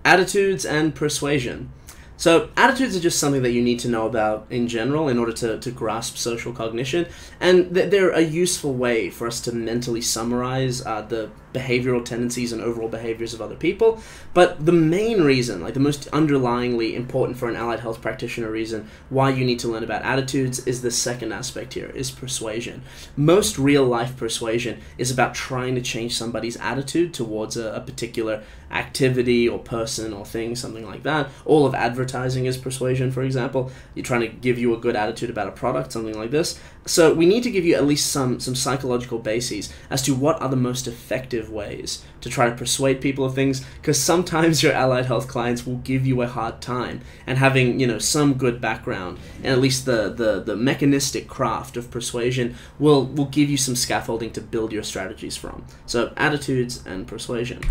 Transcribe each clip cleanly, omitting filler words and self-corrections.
Attitudes and persuasion. So attitudes are just something that you need to know about in general in order to grasp social cognition, and they're a useful way for us to mentally summarize the behavioral tendencies and overall behaviors of other people. But the main reason, like the most underlyingly important for an allied health practitioner reason why you need to learn about attitudes is the second aspect here, is persuasion. Most real life persuasion is about trying to change somebody's attitude towards a particular activity or person or thing, something like that. All of advertising is persuasion, for example. You're trying to give you a good attitude about a product, something like this. So we need to give you at least some psychological bases as to what are the most effective ways to try to persuade people of things, because sometimes your allied health clients will give you a hard time, and having, you know, some good background and at least the mechanistic craft of persuasion will give you some scaffolding to build your strategies from. So attitudes and persuasion.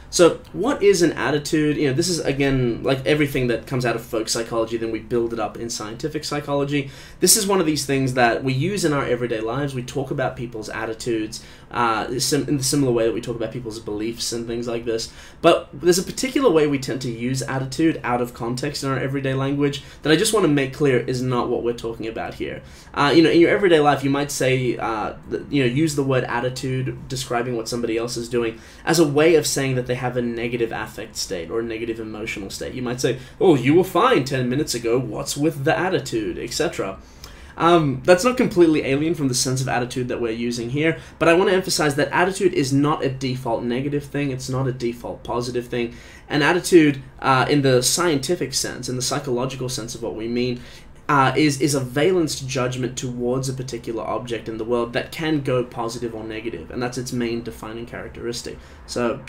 So what is an attitude? You know, this is, again, like everything that comes out of folk psychology, then we build it up in scientific psychology. This is one of these things that we use in our everyday lives. We talk about people's attitudes in the similar way that we talk about people's beliefs and things like this. But there's a particular way we tend to use attitude out of context in our everyday language that I just want to make clear is not what we're talking about here. You know, in your everyday life, you might say, use the word attitude describing what somebody else is doing as a way of saying that they have a negative affect state or a negative emotional state. You might say, oh, you were fine 10 minutes ago, what's with the attitude, etc. That's not completely alien from the sense of attitude that we're using here, but I want to emphasize that attitude is not a default negative thing, it's not a default positive thing. An attitude, in the scientific sense, in the psychological sense of what we mean, is a valenced judgment towards a particular object in the world that can go positive or negative, and that's its main defining characteristic. So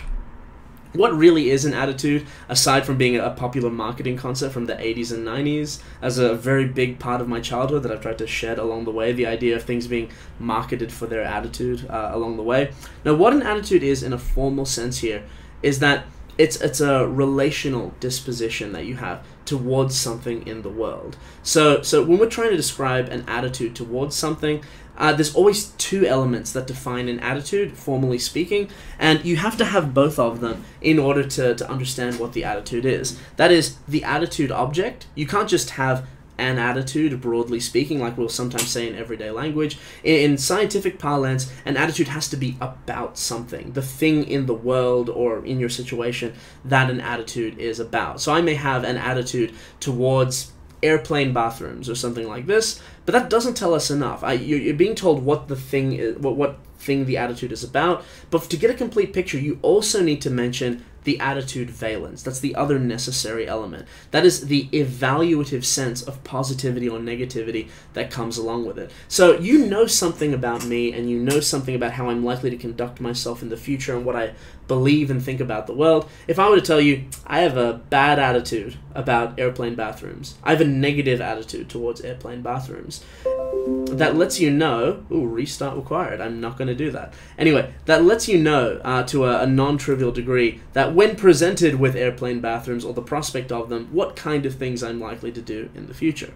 what really is an attitude, aside from being a popular marketing concept from the 80s and 90s, as a very big part of my childhood that I've tried to shed along the way, the idea of things being marketed for their attitude along the way. Now, what an attitude is in a formal sense here is that it's a relational disposition that you have towards something in the world. So when we're trying to describe an attitude towards something, there's always two elements that define an attitude, formally speaking, and you have to have both of them in order to understand what the attitude is. That is, the attitude object. You can't just have an attitude, broadly speaking, like we'll sometimes say in everyday language. In scientific parlance, an attitude has to be about something, the thing in the world or in your situation that an attitude is about. So I may have an attitude towards airplane bathrooms or something like this, but that doesn't tell us enough. You're being told what the thing is, what thing the attitude is about, but to get a complete picture, you also need to mention the attitude valence. That's the other necessary element. That is the evaluative sense of positivity or negativity that comes along with it. So you know something about me, and you know something about how I'm likely to conduct myself in the future and what I believe and think about the world. If I were to tell you, I have a bad attitude about airplane bathrooms, I have a negative attitude towards airplane bathrooms, that lets you know, ooh, restart required, I'm not going to do that. Anyway, that lets you know to a non-trivial degree that when presented with airplane bathrooms or the prospect of them, what kind of things I'm likely to do in the future.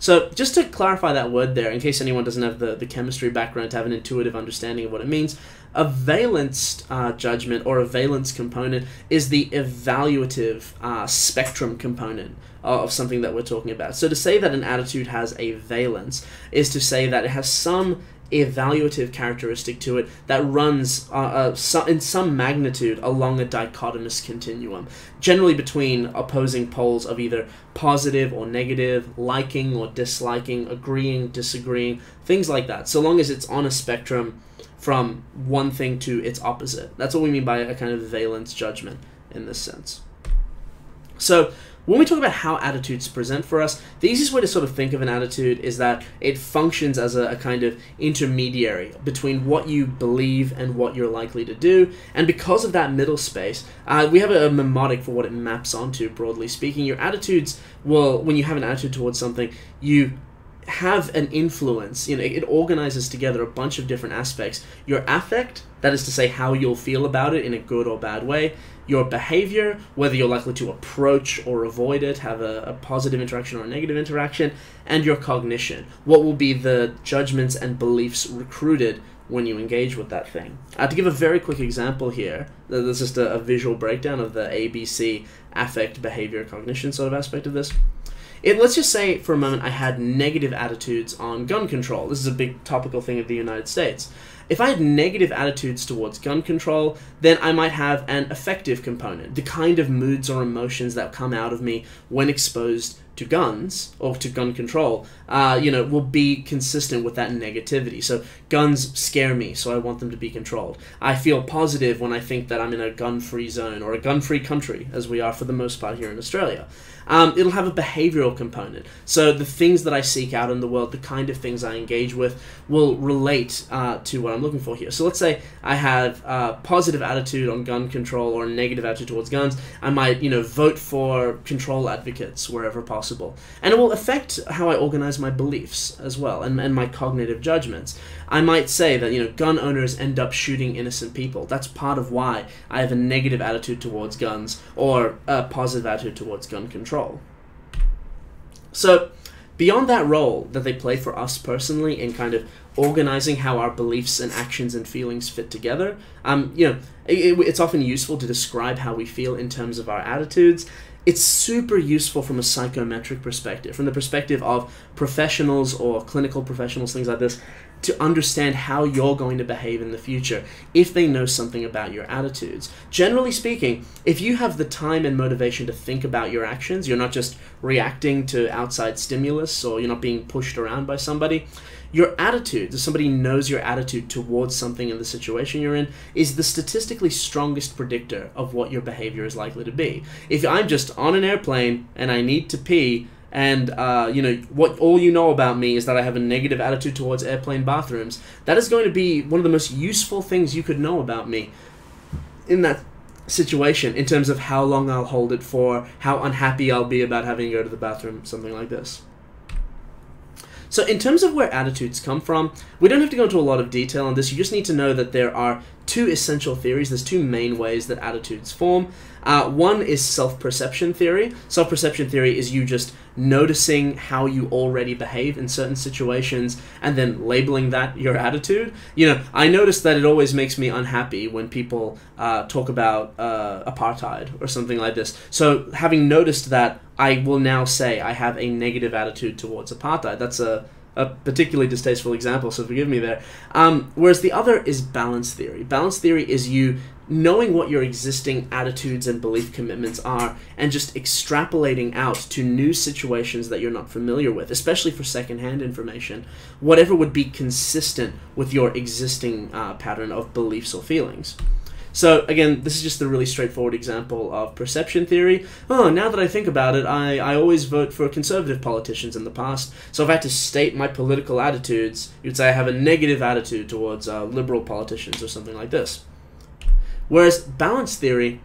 So just to clarify that word there, in case anyone doesn't have the chemistry background to have an intuitive understanding of what it means, a valence judgment or a valence component is the evaluative spectrum component of something that we're talking about. So to say that an attitude has a valence is to say that it has some evaluative characteristic to it that runs in some magnitude along a dichotomous continuum, generally between opposing poles of either positive or negative, liking or disliking, agreeing, disagreeing, things like that, so long as it's on a spectrum from one thing to its opposite. That's what we mean by a kind of valence judgment in this sense. So when we talk about how attitudes present for us, the easiest way to sort of think of an attitude is that it functions as a kind of intermediary between what you believe and what you're likely to do. And because of that middle space, we have a mnemonic for what it maps onto, broadly speaking. Your attitudes will, when you have an attitude towards something, you have an influence. You know, it organizes together a bunch of different aspects. Your affect, that is to say how you'll feel about it in a good or bad way. Your behavior, whether you're likely to approach or avoid it, have a positive interaction or a negative interaction. And your cognition, what will be the judgments and beliefs recruited when you engage with that thing. To give a very quick example here, there's just a visual breakdown of the ABC affect, behavior, cognition sort of aspect of this. Let's just say for a moment I had negative attitudes on gun control. This is a big topical thing of the United States. If I had negative attitudes towards gun control, then I might have an affective component, the kind of moods or emotions that come out of me when exposed to guns or to gun control, will be consistent with that negativity. So guns scare me, so I want them to be controlled. I feel positive when I think that I'm in a gun-free zone or a gun-free country, as we are for the most part here in Australia. It'll have a behavioral component. So the things that I seek out in the world, the kind of things I engage with, will relate to what I'm looking for here. So let's say I have a positive attitude on gun control or a negative attitude towards guns. I might, vote for control advocates wherever possible. And it will affect how I organize my beliefs as well and my cognitive judgments. I might say that, gun owners end up shooting innocent people. That's part of why I have a negative attitude towards guns or a positive attitude towards gun control. So, beyond that role that they play for us personally in kind of organizing how our beliefs and actions and feelings fit together, it's often useful to describe how we feel in terms of our attitudes. It's super useful from a psychometric perspective, from the perspective of professionals or clinical professionals, things like this, to understand how you're going to behave in the future if they know something about your attitudes. Generally speaking, if you have the time and motivation to think about your actions, you're not just reacting to outside stimulus or you're not being pushed around by somebody, your attitude, if somebody knows your attitude towards something in the situation you're in, is the statistically strongest predictor of what your behavior is likely to be. If I'm just on an airplane and I need to pee, and what all you know about me is that I have a negative attitude towards airplane bathrooms, that is going to be one of the most useful things you could know about me in that situation, in terms of how long I'll hold it for, how unhappy I'll be about having to go to the bathroom, something like this. So in terms of where attitudes come from, we don't have to go into a lot of detail on this. You just need to know that there are two essential theories. There's two main ways that attitudes form. One is self-perception theory. Self-perception theory is you just noticing how you already behave in certain situations and then labeling that your attitude. I notice that it always makes me unhappy when people talk about apartheid or something like this. So having noticed that, I will now say I have a negative attitude towards apartheid. That's a particularly distasteful example, so forgive me there. Whereas the other is balance theory. Balance theory is you knowing what your existing attitudes and belief commitments are and just extrapolating out to new situations that you're not familiar with, especially for secondhand information, whatever would be consistent with your existing pattern of beliefs or feelings. So again, this is just a really straightforward example of perception theory. Oh, now that I think about it, I always vote for conservative politicians in the past. So if I had to state my political attitudes, you'd say I have a negative attitude towards liberal politicians or something like this. Whereas balance theory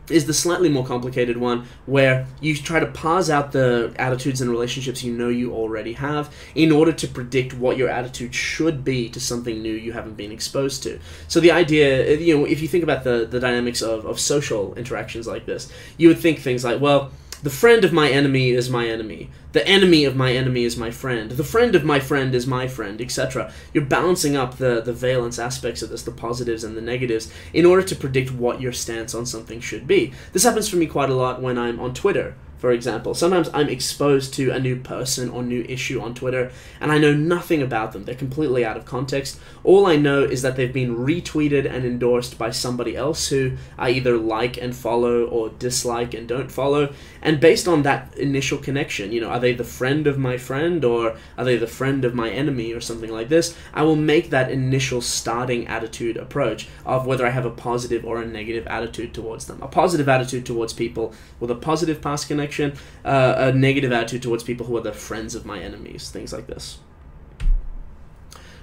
is the slightly more complicated one, where you try to parse out the attitudes and relationships you know you already have in order to predict what your attitude should be to something new you haven't been exposed to. So the idea, if you think about the dynamics of social interactions like this, you would think things like, well, the friend of my enemy is my enemy. The enemy of my enemy is my friend. The friend of my friend is my friend, etc. You're balancing up the valence aspects of this, the positives and the negatives, in order to predict what your stance on something should be. This happens for me quite a lot when I'm on Twitter, for example. Sometimes I'm exposed to a new person or new issue on Twitter, and I know nothing about them. They're completely out of context. All I know is that they've been retweeted and endorsed by somebody else who I either like and follow or dislike and don't follow. And based on that initial connection, are they the friend of my friend or are they the friend of my enemy or something like this, I will make that initial starting attitude approach of whether I have a positive or a negative attitude towards them. A positive attitude towards people with a positive past connection, a negative attitude towards people who are the friends of my enemies, things like this.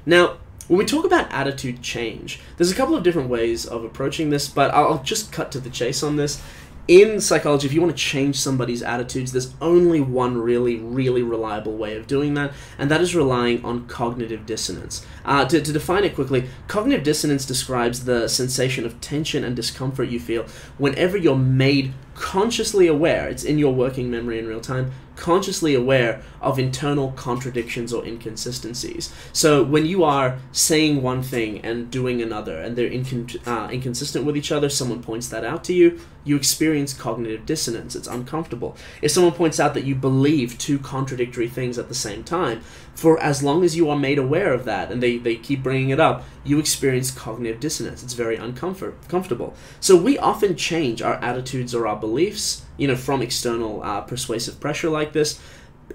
Now, when we talk about attitude change, there's a couple of different ways of approaching this, but I'll just cut to the chase on this. In psychology, if you want to change somebody's attitudes, there's only one really, really reliable way of doing that, and that is relying on cognitive dissonance. To define it quickly, cognitive dissonance describes the sensation of tension and discomfort you feel whenever you're made consciously aware, it's in your working memory in real time, consciously aware of internal contradictions or inconsistencies. So when you are saying one thing and doing another, and they're inconsistent with each other, someone points that out to you, you experience cognitive dissonance. It's uncomfortable. If someone points out that you believe two contradictory things at the same time, for as long as you are made aware of that, and they keep bringing it up, you experience cognitive dissonance. It's very uncomfortable. So we often change our attitudes or our beliefs, from external persuasive pressure like this,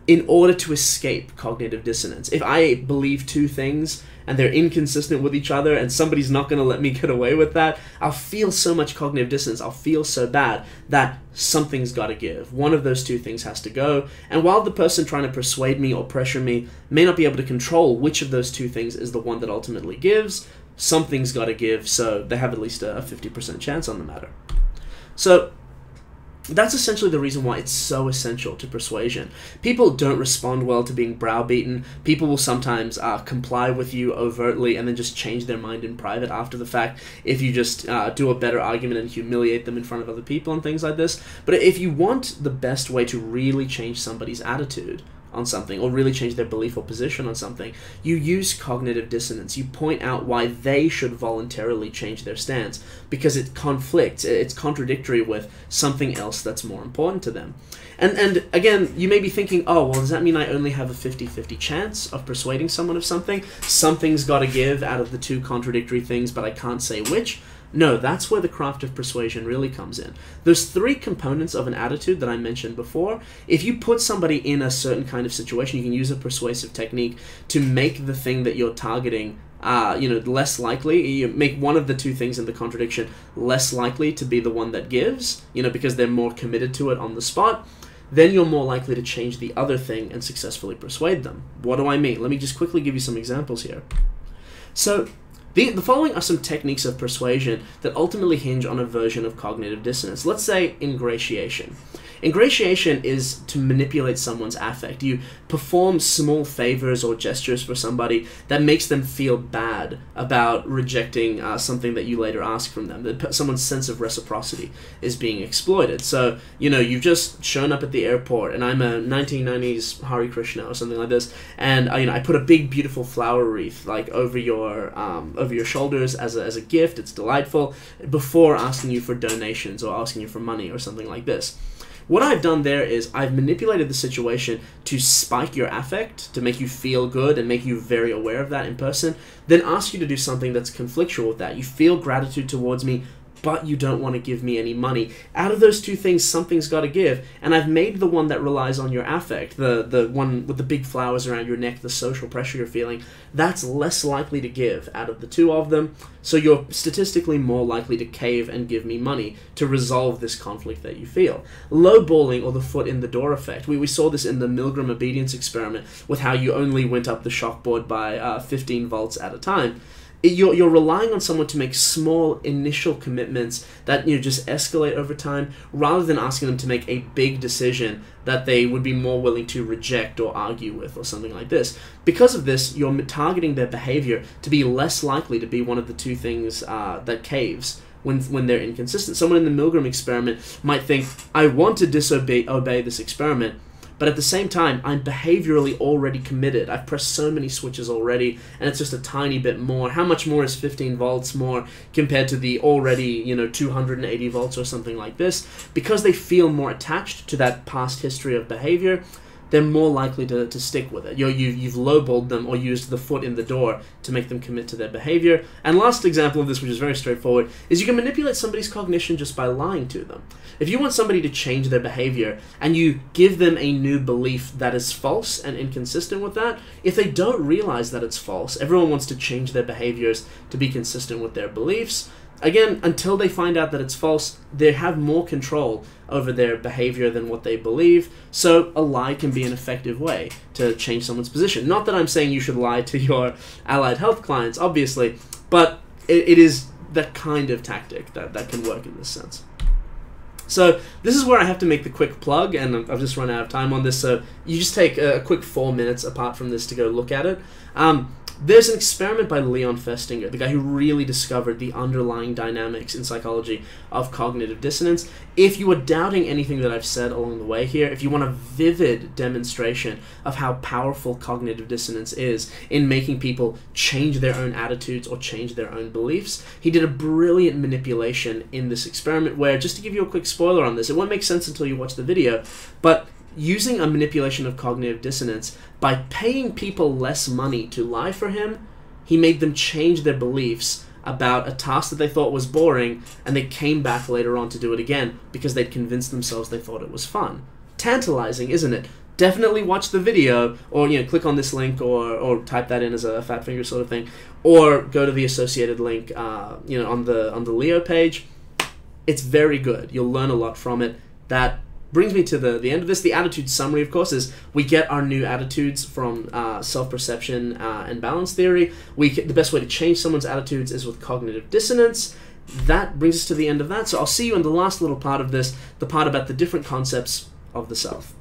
in order to escape cognitive dissonance. If I believe two things and they're inconsistent with each other and somebody's not going to let me get away with that, I'll feel so much cognitive dissonance, I'll feel so bad that something's got to give. One of those two things has to go. And while the person trying to persuade me or pressure me may not be able to control which of those two things is the one that ultimately gives, something's got to give, so they have at least a 50% chance on the matter. So that's essentially the reason why it's so essential to persuasion. People don't respond well to being browbeaten. People will sometimes comply with you overtly and then just change their mind in private after the fact if you just do a better argument and humiliate them in front of other people and things like this. But if you want the best way to really change somebody's attitude on something, or really change their belief or position on something, you use cognitive dissonance. You point out why they should voluntarily change their stance, because it conflicts, it's contradictory with something else that's more important to them. And again, you may be thinking, oh, well, does that mean I only have a 50-50 chance of persuading someone of something? Something's got to give out of the two contradictory things, but I can't say which. No, that's where the craft of persuasion really comes in. Those three components of an attitude that I mentioned before, if you put somebody in a certain kind of situation, you can use a persuasive technique to make the thing that you're targeting less likely. You make one of the two things in the contradiction less likely to be the one that gives, because they're more committed to it on the spot. Then you're more likely to change the other thing and successfully persuade them. What do I mean? Let me just quickly give you some examples here. So the following are some techniques of persuasion that ultimately hinge on a version of cognitive dissonance. Let's say ingratiation. Ingratiation is to manipulate someone's affect. You perform small favors or gestures for somebody that makes them feel bad about rejecting something that you later ask from them. That someone's sense of reciprocity is being exploited. So, you've just shown up at the airport, and I'm a 1990s Hare Krishna or something like this, and I put a big, beautiful flower wreath over your shoulders as a gift. It's delightful, before asking you for donations or asking you for money or something like this. What I've done there is I've manipulated the situation to spike your affect, to make you feel good and make you very aware of that in person, then ask you to do something that's conflictual with that. You feel gratitude towards me, but you don't want to give me any money. Out of those two things, something's got to give, and I've made the one that relies on your affect, the one with the big flowers around your neck, the social pressure you're feeling, that's less likely to give out of the two of them, so you're statistically more likely to cave and give me money to resolve this conflict that you feel. Lowballing, or the foot in the door effect. We saw this in the Milgram obedience experiment with how you only went up the shockboard by 15 volts at a time. You're relying on someone to make small initial commitments that just escalate over time, rather than asking them to make a big decision that they would be more willing to reject or argue with or something like this. Because of this, you're targeting their behavior to be less likely to be one of the two things that caves when they're inconsistent. Someone in the Milgram experiment might think, I want to obey this experiment, but at the same time, I'm behaviorally already committed. I've pressed so many switches already, and it's just a tiny bit more. How much more is 15 volts more compared to the already, 280 volts or something like this? Because they feel more attached to that past history of behavior, they're more likely to stick with it. You've lowballed them or used the foot in the door to make them commit to their behavior. And last example of this, which is very straightforward, is you can manipulate somebody's cognition just by lying to them. If you want somebody to change their behavior and you give them a new belief that is false and inconsistent with that, if they don't realize that it's false, everyone wants to change their behaviors to be consistent with their beliefs. Again, until they find out that it's false, they have more control over their behavior than what they believe, so a lie can be an effective way to change someone's position. Not that I'm saying you should lie to your allied health clients, obviously, but it is that kind of tactic that can work in this sense. So this is where I have to make the quick plug, and I've just run out of time on this, so you just take a quick 4 minutes apart from this to go look at it. There's an experiment by Leon Festinger, the guy who really discovered the underlying dynamics in psychology of cognitive dissonance. If you are doubting anything that I've said along the way here, if you want a vivid demonstration of how powerful cognitive dissonance is in making people change their own attitudes or change their own beliefs, he did a brilliant manipulation in this experiment where, just to give you a quick spoiler on this, it won't make sense until you watch the video, but using a manipulation of cognitive dissonance, by paying people less money to lie for him, he made them change their beliefs about a task that they thought was boring, and they came back later on to do it again because they'd convinced themselves they thought it was fun. Tantalizing, isn't it? Definitely watch the video, or click on this link, or type that in as a fat finger sort of thing, or go to the associated link on the Leo page. It's very good. You'll learn a lot from it. That brings me to the end of this. The attitude summary, of course, is we get our new attitudes from self-perception and balance theory. The best way to change someone's attitudes is with cognitive dissonance. That brings us to the end of that. So I'll see you in the last little part of this, the part about the different concepts of the self.